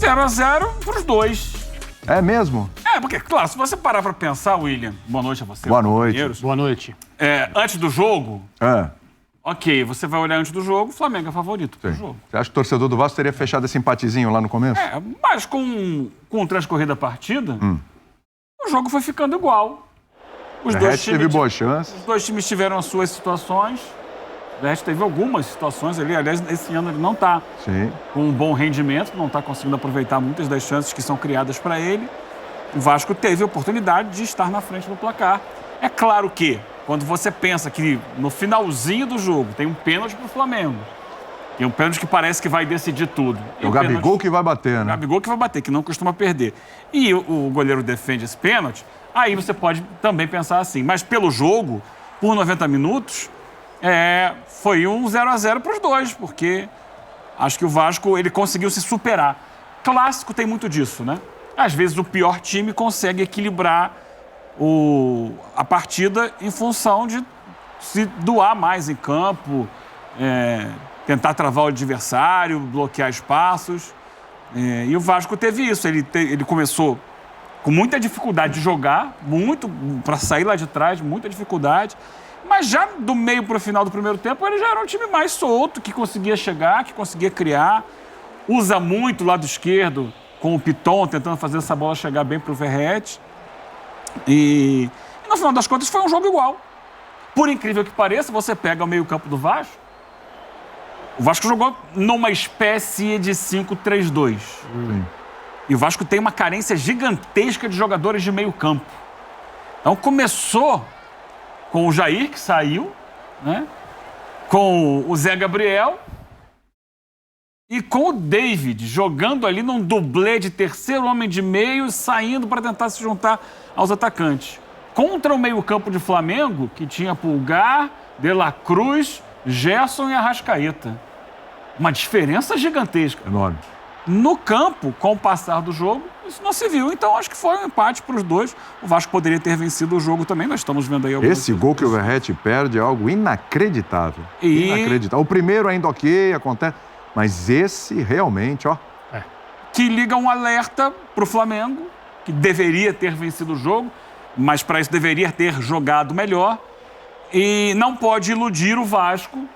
0x0 pros dois. É mesmo? Porque, claro, se você parar pra pensar, William, boa noite a você. Boa noite. Boa noite. Antes do jogo, É. ok, você vai olhar antes do jogo, o Flamengo é favorito pro jogo. Você acha que o torcedor do Vasco teria fechado esse empatezinho lá no começo? Mas com o transcorrer da partida, o jogo foi ficando igual. Os dois teve boa chance. Os dois times tiveram as suas situações. O Red teve algumas situações ali. Aliás, esse ano ele não está com um bom rendimento, não está conseguindo aproveitar muitas das chances que são criadas para ele. O Vasco teve a oportunidade de estar na frente do placar. É claro que, quando você pensa que no finalzinho do jogo tem um pênalti para o Flamengo, tem um pênalti que parece que vai decidir tudo. É o Gabigol que vai bater, né? O Gabigol que vai bater, que não costuma perder. E o goleiro defende esse pênalti, aí você pode também pensar assim. Mas pelo jogo, por 90 minutos, foi um 0x0 para os dois, porque acho que o Vasco ele conseguiu se superar. Clássico tem muito disso, né? Às vezes o pior time consegue equilibrar a partida em função de se doar mais em campo, tentar travar o adversário, bloquear espaços. E o Vasco teve isso. Ele começou com muita dificuldade de jogar, muito para sair lá de trás, muita dificuldade. Mas já do meio para o final do primeiro tempo, ele já era um time mais solto, que conseguia chegar, que conseguia criar. Usa muito o lado esquerdo, com o Piton, tentando fazer essa bola chegar bem para o Verratti. E no final das contas foi um jogo igual. Por incrível que pareça, você pega o meio-campo do Vasco. O Vasco jogou numa espécie de 5-3-2. E o Vasco tem uma carência gigantesca de jogadores de meio-campo. Então começou com o Jair, que saiu, né? Com o Zé Gabriel e com o David, jogando ali num dublê de terceiro homem de meio, saindo para tentar se juntar aos atacantes. Contra o meio-campo de Flamengo, que tinha Pulgar, De La Cruz, Gerson e Arrascaeta. Uma diferença gigantesca. Enorme. No campo, com o passar do jogo, isso não se viu. Então, acho que foi um empate para os dois. O Vasco poderia ter vencido o jogo também. Nós estamos vendo aí algumas... Esse gol que o Verratti perde é algo inacreditável. Inacreditável. O primeiro ainda ok, acontece. Mas esse realmente, ó... Que liga um alerta para o Flamengo, que deveria ter vencido o jogo, mas para isso deveria ter jogado melhor. E não pode iludir o Vasco,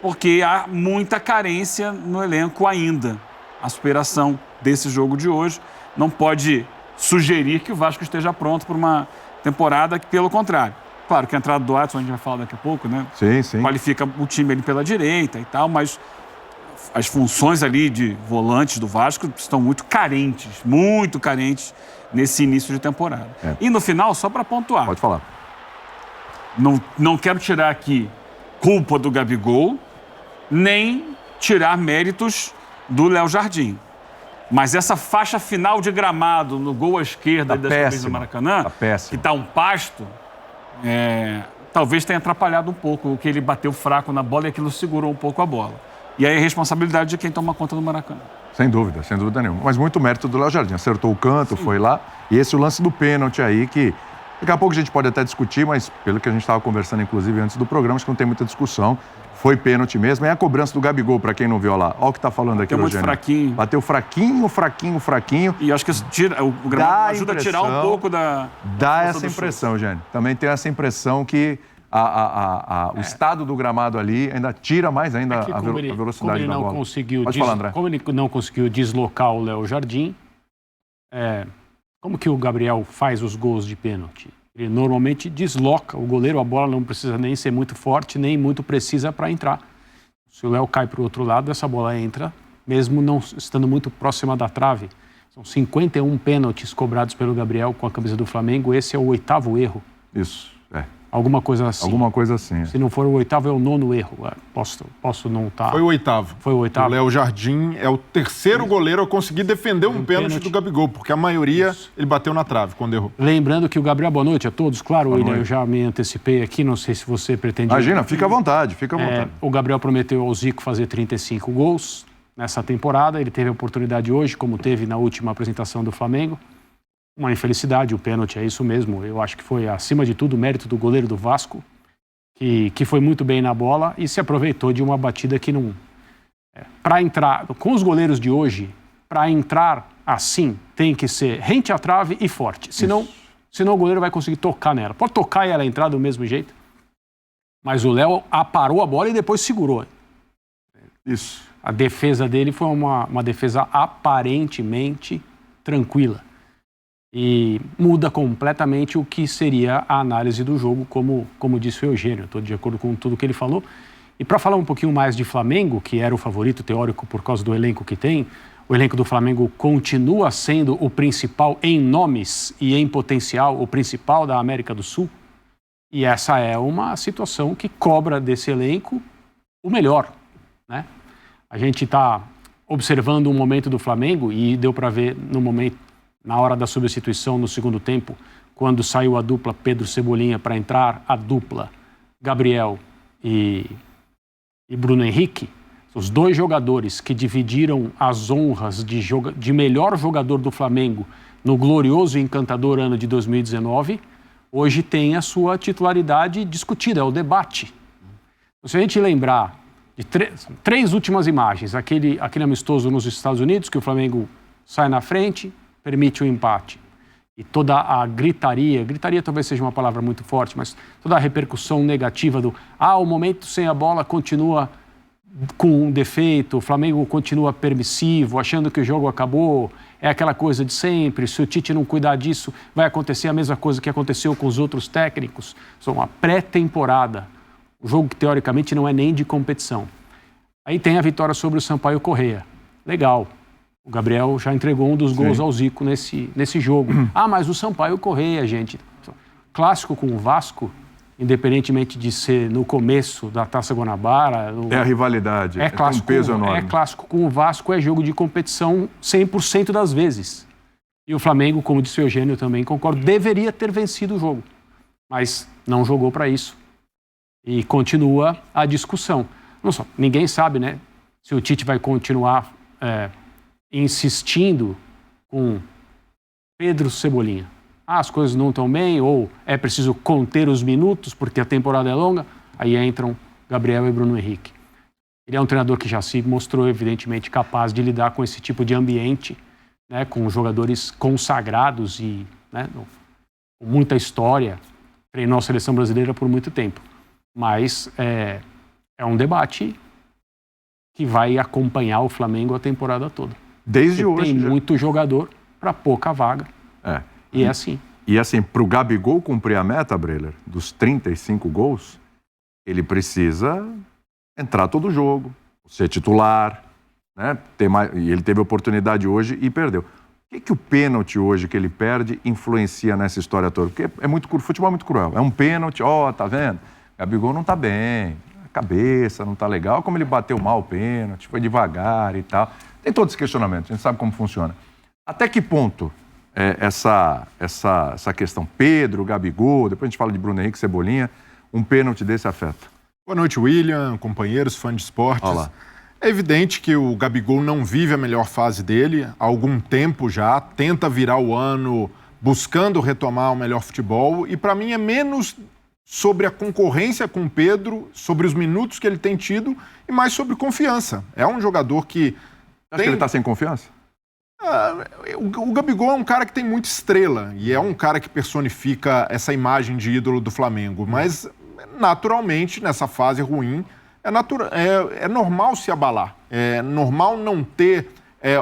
porque há muita carência no elenco ainda. A superação desse jogo de hoje não pode sugerir que o Vasco esteja pronto para uma temporada que, pelo contrário. Claro que a entrada do Adson, a gente vai falar daqui a pouco, né? Sim. Qualifica o time ali pela direita e tal, mas as funções ali de volantes do Vasco estão muito carentes nesse início de temporada. E no final, só para pontuar. Pode falar. Não quero tirar aqui culpa do Gabigol, nem tirar méritos do Léo Jardim. Mas essa faixa final de gramado no gol à esquerda das cabeças do Maracanã, que está um pasto, talvez tenha atrapalhado um pouco, o que ele bateu fraco na bola e aquilo segurou um pouco a bola. E aí é responsabilidade de quem toma conta do Maracanã. Sem dúvida nenhuma. Mas muito mérito do Léo Jardim. Acertou o canto, foi lá. E esse é o lance do pênalti aí, que daqui a pouco a gente pode até discutir, mas pelo que a gente estava conversando, inclusive, antes do programa, acho que não tem muita discussão. Foi pênalti mesmo. É a cobrança do Gabigol, para quem não viu lá. Olha o que está falando aqui, Rogério. Bateu fraquinho. E acho que isso o gramado ajuda a tirar um pouco da... Dá essa impressão, Gênio. Também tem essa impressão que o estado do gramado ali ainda tira mais ainda a velocidade da bola. Pode falar, André. Como ele não conseguiu deslocar o Léo Jardim, como que o Gabriel faz os gols de pênalti? Ele normalmente desloca o goleiro, a bola não precisa nem ser muito forte, nem muito precisa para entrar. Se o Léo cai para o outro lado, essa bola entra, mesmo não estando muito próxima da trave. São 51 pênaltis cobrados pelo Gabriel com a camisa do Flamengo, esse é o 8º erro. Isso, Alguma coisa assim. Alguma coisa assim. Se não for o 8º, é o 9º erro. Posso não estar... Foi o 8º. Foi o 8º. O Léo Jardim é o terceiro goleiro a conseguir defender um pênalti do Gabigol, porque a maioria ele bateu na trave quando errou. Lembrando que o Gabriel, boa noite a todos. Claro, William, eu já me antecipei aqui, não sei se você pretende... Imagina, fica à vontade. O Gabriel prometeu ao Zico fazer 35 gols nessa temporada. Ele teve a oportunidade hoje, como teve na última apresentação do Flamengo. Uma infelicidade, o pênalti é isso mesmo. Eu acho que foi, acima de tudo, o mérito do goleiro do Vasco, que foi muito bem na bola e se aproveitou de uma batida que não... Para entrar, com os goleiros de hoje, para entrar assim, tem que ser rente à trave e forte. Senão o goleiro vai conseguir tocar nela. Pode tocar e ela entrar do mesmo jeito. Mas o Léo aparou a bola e depois segurou. Isso. A defesa dele foi uma defesa aparentemente tranquila. E muda completamente o que seria a análise do jogo, como disse o Eugênio. Estou de acordo com tudo que ele falou. E para falar um pouquinho mais de Flamengo, que era o favorito teórico por causa do elenco que tem, o elenco do Flamengo continua sendo o principal em nomes e em potencial, o principal da América do Sul. E essa é uma situação que cobra desse elenco o melhor, né? A gente está observando um momento do Flamengo e deu para ver no momento, na hora da substituição no segundo tempo, quando saiu a dupla Pedro Cebolinha para entrar a dupla Gabriel e Bruno Henrique, os dois jogadores que dividiram as honras de melhor jogador do Flamengo no glorioso e encantador ano de 2019, hoje tem a sua titularidade discutida, é o debate. Se a gente lembrar de três últimas imagens, aquele amistoso nos Estados Unidos, que o Flamengo sai na frente, permite o empate. E toda a gritaria talvez seja uma palavra muito forte, mas toda a repercussão negativa o momento sem a bola continua com um defeito, o Flamengo continua permissivo, achando que o jogo acabou, é aquela coisa de sempre, se o Tite não cuidar disso, vai acontecer a mesma coisa que aconteceu com os outros técnicos. São uma pré-temporada, o jogo que teoricamente não é nem de competição. Aí tem a vitória sobre o Sampaio Corrêa. Legal. O Gabriel já entregou um dos gols ao Zico nesse jogo. Mas o Sampaio Corrêa, gente. Clássico com o Vasco, independentemente de ser no começo da Taça Guanabara. É a rivalidade. É clássico, um peso enorme. É clássico com o Vasco, é jogo de competição 100% das vezes. E o Flamengo, como disse o Eugênio também, concordo, deveria ter vencido o jogo. Mas não jogou para isso. E continua a discussão. Ninguém sabe, né, se o Tite vai continuar insistindo com Pedro Cebolinha. As coisas não estão bem, ou é preciso conter os minutos porque a temporada é longa, aí entram Gabriel e Bruno Henrique. Ele é um treinador que já se mostrou evidentemente capaz de lidar com esse tipo de ambiente, né, com jogadores consagrados e, né, com muita história, treinou a seleção brasileira por muito tempo. Mas é um debate que vai acompanhar o Flamengo a temporada toda. Desde hoje. Tem muito jogador para pouca vaga. E é assim. E assim, para o Gabigol cumprir a meta, Breler, dos 35 gols, ele precisa entrar todo jogo, ser titular, né? E ele teve oportunidade hoje e perdeu. O que o pênalti hoje que ele perde influencia nessa história toda? Porque futebol é muito cruel. É um pênalti, tá vendo? Gabigol não tá bem, a cabeça não tá legal, como ele bateu mal o pênalti, foi devagar e tal. Tem todo esse questionamento, a gente sabe como funciona. Até que ponto essa questão Pedro, Gabigol, depois a gente fala de Bruno Henrique, Cebolinha, um pênalti desse afeta? Boa noite, William, companheiros, fã de esportes. Olá. É evidente que o Gabigol não vive a melhor fase dele há algum tempo já, tenta virar o ano buscando retomar o melhor futebol e para mim é menos sobre a concorrência com o Pedro, sobre os minutos que ele tem tido e mais sobre confiança. É um jogador que... Acho que ele está sem confiança? O Gabigol é um cara que tem muita estrela e é um cara que personifica essa imagem de ídolo do Flamengo, mas naturalmente nessa fase ruim é normal se abalar, é normal não ter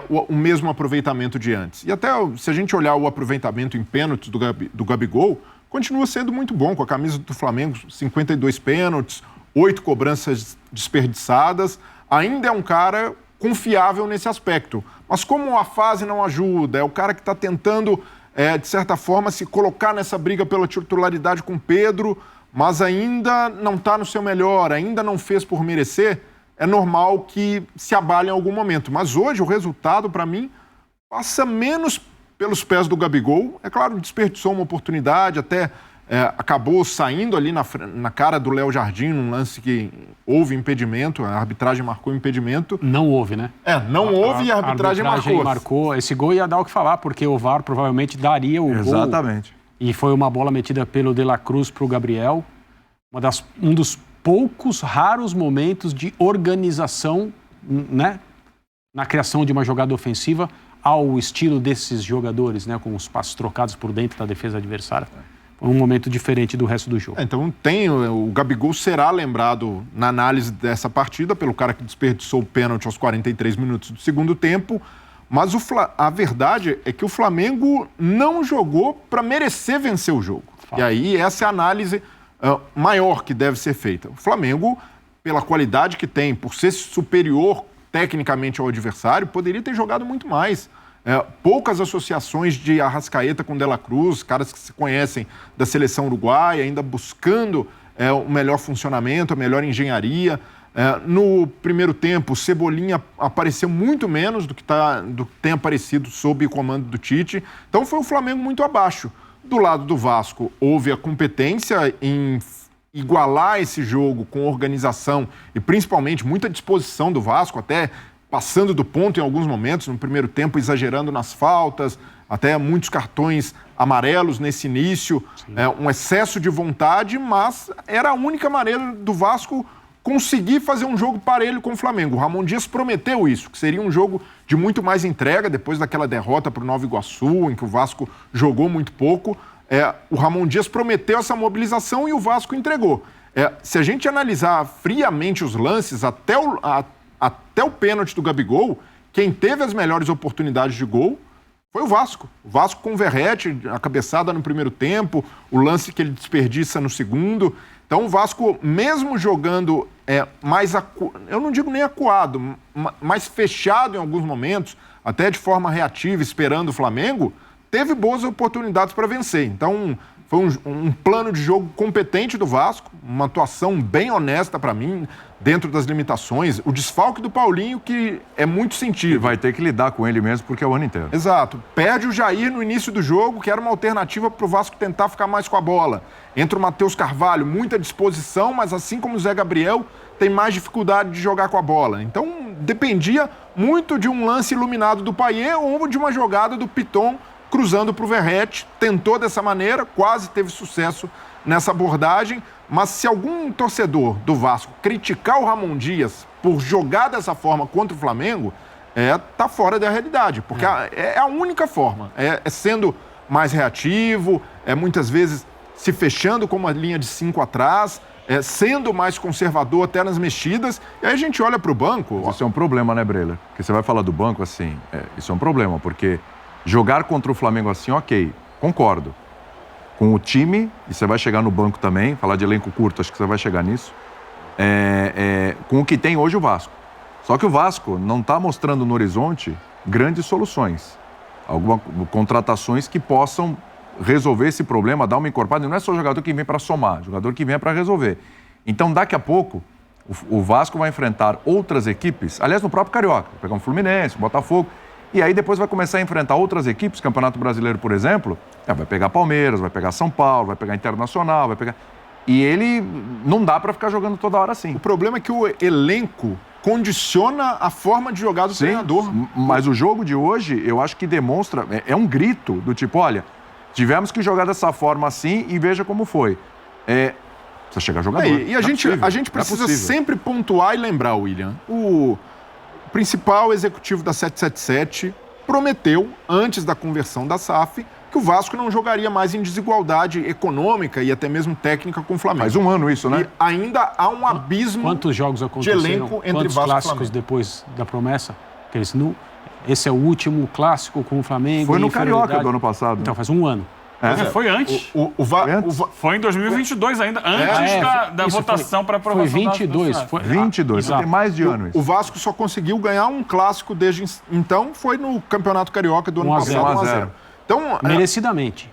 o mesmo aproveitamento de antes. E até se a gente olhar o aproveitamento em pênaltis do Gabigol, continua sendo muito bom, com a camisa do Flamengo, 52 pênaltis, 8 cobranças desperdiçadas, ainda é um cara confiável nesse aspecto. Mas como a fase não ajuda, é o cara que está tentando, de certa forma, se colocar nessa briga pela titularidade com o Pedro, mas ainda não está no seu melhor, ainda não fez por merecer, é normal que se abale em algum momento. Mas hoje o resultado, para mim, passa menos pelos pés do Gabigol. É claro, desperdiçou uma oportunidade, até acabou saindo ali na cara do Léo Jardim, num lance que houve impedimento, a arbitragem marcou impedimento. Não houve, né? Não houve e a arbitragem marcou. Esse gol ia dar o que falar, porque o VAR provavelmente daria o gol. Exatamente. E foi uma bola metida pelo De La Cruz para o Gabriel. Um dos poucos raros momentos de organização, né? na criação de uma jogada ofensiva ao estilo desses jogadores, né, com os passos trocados por dentro da defesa adversária. Foi um momento diferente do resto do jogo. Então o Gabigol será lembrado na análise dessa partida pelo cara que desperdiçou o pênalti aos 43 minutos do segundo tempo, mas a verdade é que o Flamengo não jogou para merecer vencer o jogo. E aí essa é a análise maior que deve ser feita. O Flamengo, pela qualidade que tem, por ser superior tecnicamente ao adversário, poderia ter jogado muito mais. Poucas associações de Arrascaeta com De La Cruz, caras que se conhecem da seleção uruguaia, ainda buscando o melhor funcionamento, a melhor engenharia. No primeiro tempo, Cebolinha apareceu muito menos do que tem aparecido sob o comando do Tite. Então foi o Flamengo muito abaixo. Do lado do Vasco, houve a competência em igualar esse jogo com organização e principalmente muita disposição do Vasco, até passando do ponto em alguns momentos, no primeiro tempo exagerando nas faltas, até muitos cartões amarelos nesse início, um excesso de vontade, mas era a única maneira do Vasco conseguir fazer um jogo parelho com o Flamengo. O Ramon Dias prometeu isso, que seria um jogo de muito mais entrega, depois daquela derrota para o Nova Iguaçu, em que o Vasco jogou muito pouco. O Ramon Dias prometeu essa mobilização e o Vasco entregou. Se a gente analisar friamente os lances, até o pênalti do Gabigol, quem teve as melhores oportunidades de gol foi o Vasco. O Vasco com o Verratti, a cabeçada no primeiro tempo, o lance que ele desperdiça no segundo. Então o Vasco, mesmo jogando eu não digo nem acuado, mais fechado em alguns momentos, até de forma reativa, esperando o Flamengo, teve boas oportunidades para vencer. Então foi um plano de jogo competente do Vasco, uma atuação bem honesta para mim, dentro das limitações. O desfalque do Paulinho, que é muito sentido. E vai ter que lidar com ele mesmo, porque é o ano inteiro. Exato. Perde o Jair no início do jogo, que era uma alternativa para o Vasco tentar ficar mais com a bola. Entra o Matheus Carvalho, muita disposição, mas assim como o Zé Gabriel, tem mais dificuldade de jogar com a bola. Então, dependia muito de um lance iluminado do Payet ou de uma jogada do Piton cruzando para o Verratti. Tentou dessa maneira, quase teve sucesso nessa abordagem, mas se algum torcedor do Vasco criticar o Ramon Dias por jogar dessa forma contra o Flamengo, tá fora da realidade, porque é a única forma, sendo mais reativo, muitas vezes se fechando com uma linha de 5 atrás, sendo mais conservador até nas mexidas, e aí a gente olha para o banco... Isso é um problema, né, Breler? Porque você vai falar do banco assim, isso é um problema, porque jogar contra o Flamengo assim, ok, concordo. Com o time, e você vai chegar no banco também, falar de elenco curto, acho que você vai chegar nisso, com o que tem hoje o Vasco. Só que o Vasco não está mostrando no horizonte grandes soluções. Algumas contratações que possam resolver esse problema, dar uma encorpada. E não é só jogador que vem para somar, jogador que vem para resolver. Então, daqui a pouco, o Vasco vai enfrentar outras equipes, aliás, no próprio Carioca, vai pegar um Fluminense, um Botafogo, e aí depois vai começar a enfrentar outras equipes, Campeonato Brasileiro, por exemplo, vai pegar Palmeiras, vai pegar São Paulo, vai pegar Internacional, vai pegar... E ele não dá para ficar jogando toda hora assim. O problema é que o elenco condiciona a forma de jogar do treinador. Mas o jogo de hoje, eu acho que demonstra, é um grito do tipo, olha, tivemos que jogar dessa forma assim e veja como foi. Precisa chegar jogador. E a gente precisa sempre pontuar e lembrar, William, o principal executivo da 777 prometeu, antes da conversão da SAF, que o Vasco não jogaria mais em desigualdade econômica e até mesmo técnica com o Flamengo. Faz um ano isso, né? E ainda há um abismo Quantos jogos aconteceram, de elenco entre quantos Vasco clássicos e Flamengo depois da promessa? Esse é o último clássico com o Flamengo. Foi no Carioca do ano passado. Então, faz um ano. Foi antes. Foi em 2022 ainda, antes da votação para aprovação. Foi 22. Foi 22, tem mais de ano isso. O Vasco só conseguiu ganhar um clássico desde então, foi no Campeonato Carioca do ano passado, 1-0. Então, merecidamente.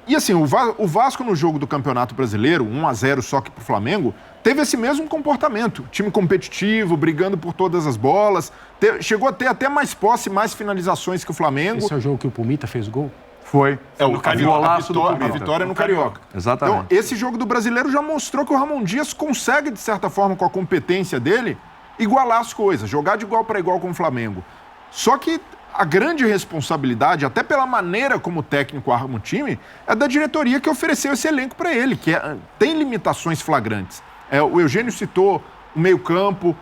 E assim, o Vasco no jogo do Campeonato Brasileiro, 1-0 só que pro Flamengo, teve esse mesmo comportamento. Time competitivo, brigando por todas as bolas, chegou a ter até mais posse, mais finalizações que o Flamengo. Esse é o jogo que o Pumita fez gol? Foi. O Carioca, a vitória no Carioca. Exatamente. Então, esse jogo do Brasileiro já mostrou que o Ramon Dias consegue, de certa forma, com a competência dele, igualar as coisas, jogar de igual para igual com o Flamengo. Só que a grande responsabilidade, até pela maneira como o técnico arma o time, é da diretoria que ofereceu esse elenco para ele, que tem limitações flagrantes. O Eugênio citou o meio-campo,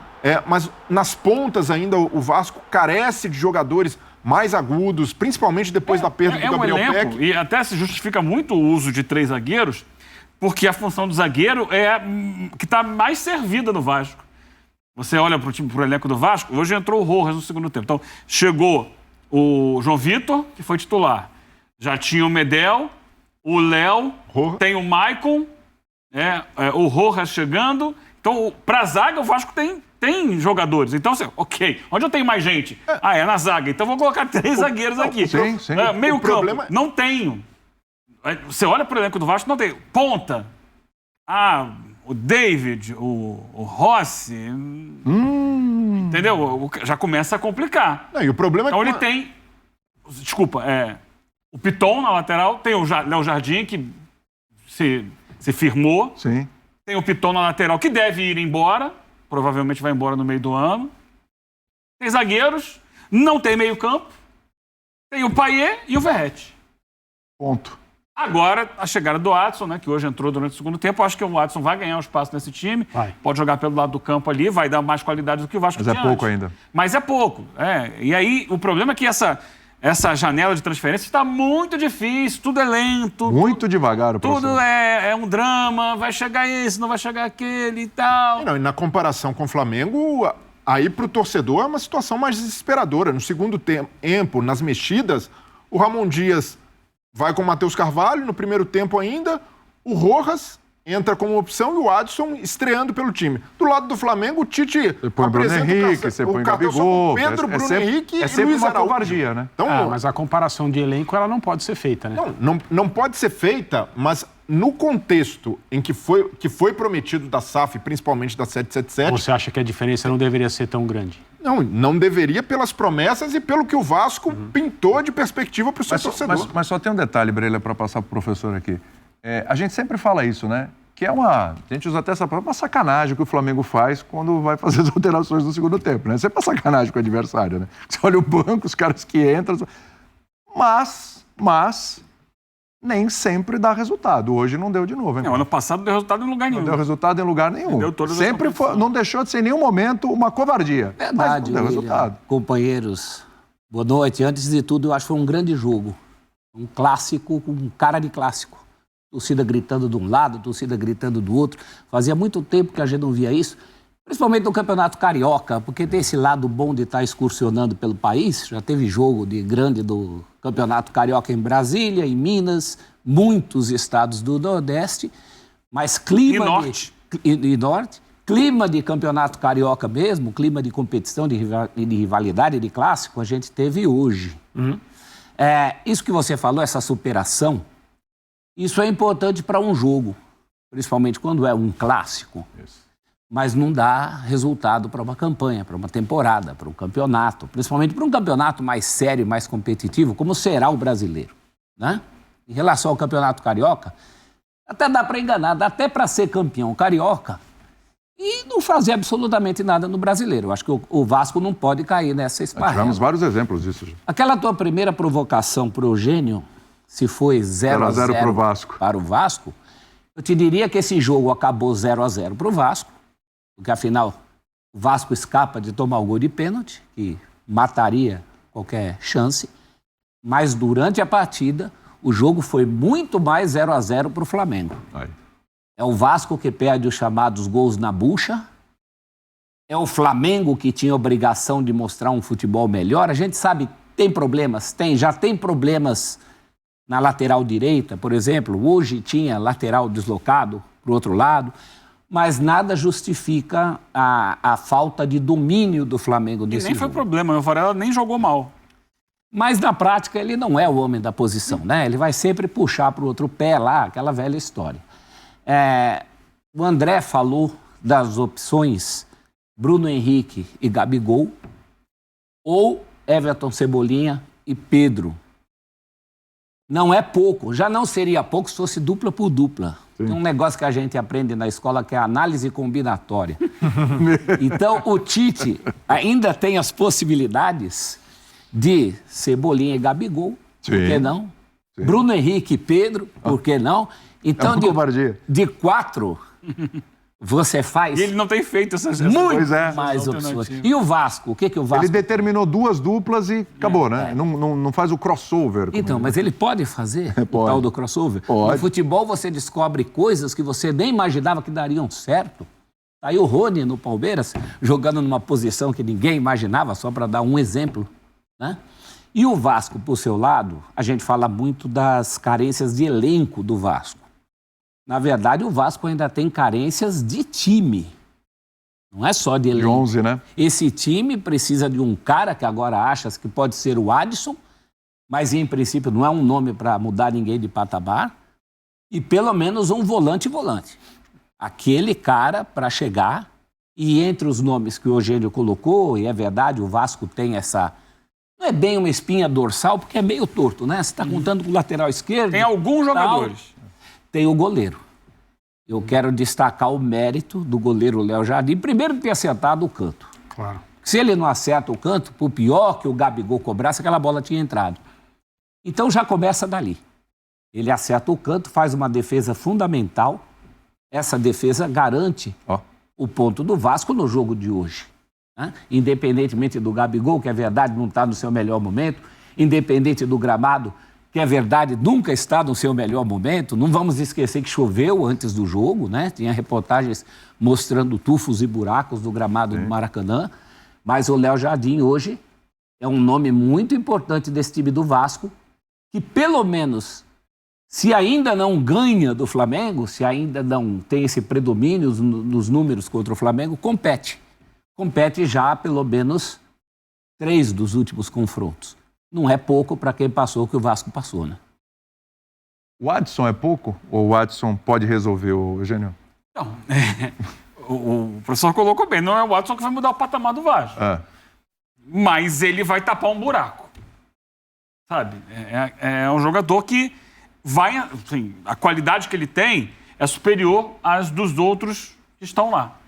Mas nas pontas ainda o Vasco carece de jogadores mais agudos, principalmente depois da perda do Gabriel Peck. E até se justifica muito o uso de 3 zagueiros, porque a função do zagueiro é a que está mais servida no Vasco. Você olha para o elenco do Vasco, hoje entrou o Rojas no segundo tempo. Então, chegou o João Vitor, que foi titular. Já tinha o Medel, o Léo, tem o Maicon, o Rojas chegando. Então, para a zaga, o Vasco tem jogadores. Então, ok, onde eu tenho mais gente? É na zaga. Então, vou colocar 3 zagueiros aqui. Sim. Meio campo, não tenho. Você olha para o elenco do Vasco, não tem. Ponta. O David, o Rossi. Entendeu? Já começa a complicar. Não, e o problema então é que... ele tem... Desculpa, o Piton na lateral, tem o Léo Jardim, que se firmou. Sim. Tem o Piton na lateral, que deve ir embora. Provavelmente vai embora no meio do ano. Tem zagueiros, não tem meio campo. Tem o Payet e o Verratti. Ponto. Agora, a chegada do Adson, né, que hoje entrou durante o segundo tempo, acho que o Adson vai ganhar um espaço nesse time. Pode jogar pelo lado do campo ali, vai dar mais qualidade do que o Vasco tinha. Mas é pouco ainda. Mas é pouco. E aí, o problema é que essa janela de transferência está muito difícil, tudo é lento. Muito devagar o processo. Tudo é um drama, vai chegar esse, não vai chegar aquele e tal. E na comparação com o Flamengo, aí para o torcedor é uma situação mais desesperadora. No segundo tempo, nas mexidas, o Ramon Dias vai com o Matheus Carvalho, no primeiro tempo ainda, o Rojas entra como opção e o Adson estreando pelo time. Do lado do Flamengo, o Tite você põe o Bruno Henrique, você põe o Gabigol. Pedro, Bruno Henrique e Luiz uma Araújo. covardia, né? Então, mas a comparação de elenco, ela não pode ser feita, né? Não pode ser feita, mas no contexto em que foi prometido da SAF, principalmente da 777... Você acha que a diferença não deveria ser tão grande? Não deveria pelas promessas e pelo que o Vasco pintou de perspectiva para o seu torcedor. Mas só tem um detalhe, Breila, para passar para o professor aqui. A gente sempre fala isso, né? Que a gente usa até essa palavra, uma sacanagem que o Flamengo faz quando vai fazer as alterações no segundo tempo, né? Sempre uma sacanagem com o adversário, né? Você olha o banco, os caras que entram... Mas nem sempre dá resultado. Hoje não deu de novo, hein? Ano passado não deu resultado em lugar nenhum. Não deu resultado em lugar nenhum. Sempre não deixou de ser em nenhum momento uma covardia. Verdade, mas não deu resultado. Companheiros, boa noite. Antes de tudo, eu acho que foi um grande jogo. Um clássico com cara de clássico. Torcida gritando de um lado, torcida gritando do outro. Fazia muito tempo que a gente não via isso, principalmente no Campeonato Carioca, porque tem esse lado bom de estar excursionando pelo país. Já teve jogo grande do Campeonato Carioca em Brasília, em Minas, muitos estados do Nordeste, mas clima... E Norte. Clima de Campeonato Carioca mesmo, clima de competição, de rivalidade, de clássico, a gente teve hoje. Isso que você falou, essa superação, isso é importante para um jogo, principalmente quando é um clássico. Isso. Mas não dá resultado para uma campanha, para uma temporada, para um campeonato, principalmente para um campeonato mais sério, mais competitivo, como será o brasileiro, né? Em relação ao Campeonato Carioca, até dá para enganar, dá até para ser campeão carioca e não fazer absolutamente nada no brasileiro. Eu acho que o Vasco não pode cair nessa esparrela. Tivemos vários exemplos disso. Aquela tua primeira provocação para o Eugênio, se foi 0-0 para o Vasco, eu te diria que esse jogo acabou 0-0 para o Vasco, porque afinal o Vasco escapa de tomar o gol de pênalti, que mataria qualquer chance, mas durante a partida o jogo foi muito mais 0-0 para o Flamengo. É o Vasco que perde os chamados gols na bucha, é o Flamengo que tinha obrigação de mostrar um futebol melhor. A gente sabe, tem problemas? Já tem problemas na lateral direita, por exemplo. Hoje tinha lateral deslocado para o outro lado, mas nada justifica a falta de domínio do Flamengo nesse jogo. E nem foi problema, o Varela nem jogou mal. Mas na prática ele não é o homem da posição, né? Ele vai sempre puxar para o outro pé lá, aquela velha história. O André falou das opções Bruno Henrique e Gabigol, ou Everton Cebolinha e Pedro. Não é pouco, já não seria pouco se fosse dupla por dupla. Sim. Tem um negócio que a gente aprende na escola que é a análise combinatória. Então, o Tite ainda tem as possibilidades de Cebolinha e Gabigol, sim, por que não? Sim. Bruno Henrique e Pedro, por que não? Então, de 4, você faz E ele não tem feito essas muito Pois é. mais opções. E o Vasco? O que o Vasco... Ele determinou 2 duplas e acabou, né? Não faz o crossover. Então, mas ele pode fazer o Pode. tal do crossover? Pode. No futebol você descobre coisas que você nem imaginava que dariam certo. Aí o Rony no Palmeiras, jogando numa posição que ninguém imaginava, só para dar um exemplo, né? E o Vasco, por seu lado, a gente fala muito das carências de elenco do Vasco. Na verdade, o Vasco ainda tem carências de time. Não é só de elenco. De 11, né? Esse time precisa de um cara que agora acha que pode ser o Adson, mas em princípio não é um nome para mudar ninguém de patamar, e pelo menos um volante. Aquele cara para chegar, e entre os nomes que o Eugênio colocou, e é verdade, o Vasco tem essa... Não é bem uma espinha dorsal, porque é meio torto, né? Você está contando com o lateral esquerdo. Tem alguns jogadores. Tem o goleiro. Eu quero destacar o mérito do goleiro Léo Jardim, primeiro de ter acertado o canto. Claro. Se ele não acerta o canto, por pior que o Gabigol cobrasse, aquela bola tinha entrado. Então já começa dali. Ele acerta o canto, faz uma defesa fundamental. Essa defesa garante o ponto do Vasco no jogo de hoje, né? Independentemente do Gabigol, que é verdade, não está no seu melhor momento, independente do gramado, que é verdade, nunca está no seu melhor momento. Não vamos esquecer que choveu antes do jogo, né? Tinha reportagens mostrando tufos e buracos do gramado do Maracanã. Mas o Léo Jardim hoje é um nome muito importante desse time do Vasco, que pelo menos, se ainda não ganha do Flamengo, se ainda não tem esse predomínio nos números contra o Flamengo, compete. Compete já pelo menos 3 dos últimos confrontos. Não é pouco para quem passou o que o Vasco passou, né? O Adson é pouco? Ou o Adson pode resolver, Eugênio? Não, o professor colocou bem, não é o Watson que vai mudar o patamar do Vasco. Mas ele vai tapar um buraco. Sabe? É um jogador que vai... Assim, a qualidade que ele tem é superior às dos outros que estão lá.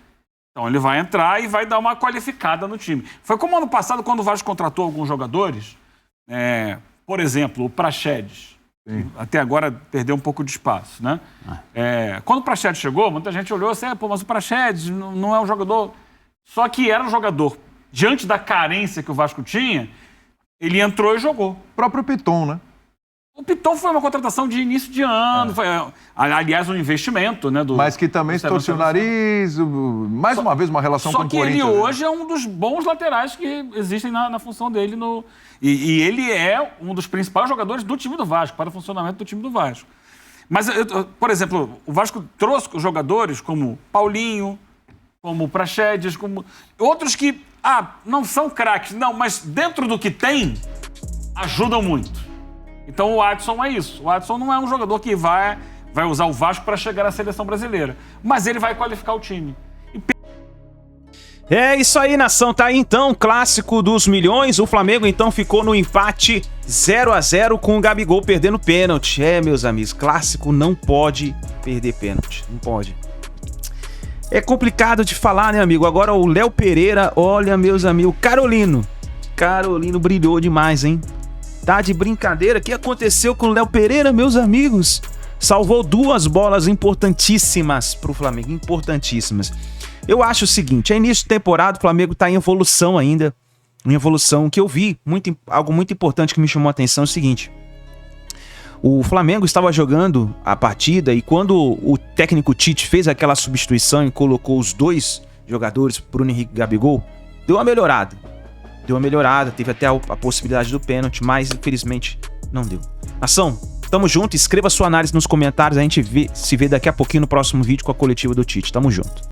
Então ele vai entrar e vai dar uma qualificada no time. Foi como ano passado, quando o Vasco contratou alguns jogadores, por exemplo, o Praxedes. Até agora perdeu um pouco de espaço, né? Quando o Praxedes chegou, muita gente olhou assim, mas o Praxedes não é um jogador... Só que era um jogador, diante da carência que o Vasco tinha, ele entrou e jogou. O próprio Piton, né? O Piton foi uma contratação de início de ano, foi, aliás, um investimento, né? Mas que também se torceu o nariz, mais uma vez uma relação com o Corinthians. Só que ele hoje é um dos bons laterais que existem na função dele. E ele é um dos principais jogadores do time do Vasco, para o funcionamento do time do Vasco. Mas, por exemplo, o Vasco trouxe jogadores como Paulinho, como Praxedes, como outros que não são craques, não, mas dentro do que tem, ajudam muito. Então o Adson é isso. O Adson não é um jogador que vai usar o Vasco para chegar à seleção brasileira, mas ele vai qualificar o time. É isso aí, nação. Tá aí então, clássico dos milhões. O Flamengo então ficou no empate 0-0 com o Gabigol perdendo pênalti. Meus amigos, clássico não pode perder pênalti. Não pode. É complicado de falar, né, amigo? Agora o Léo Pereira, olha, meus amigos, Carolino brilhou demais, hein? Tá de brincadeira? O que aconteceu com o Léo Pereira, meus amigos? Salvou 2 bolas importantíssimas pro Flamengo, importantíssimas. Eu acho o seguinte, é início de temporada, o Flamengo tá em evolução ainda. Em evolução, que eu vi, algo muito importante que me chamou a atenção é o seguinte. O Flamengo estava jogando a partida e quando o técnico Tite fez aquela substituição e colocou os 2 jogadores, Bruno Henrique e Gabigol, deu uma melhorada, teve até a possibilidade do pênalti, mas infelizmente não deu. Nação, tamo junto, escreva sua análise nos comentários, a gente se vê daqui a pouquinho no próximo vídeo com a coletiva do Tite, tamo junto.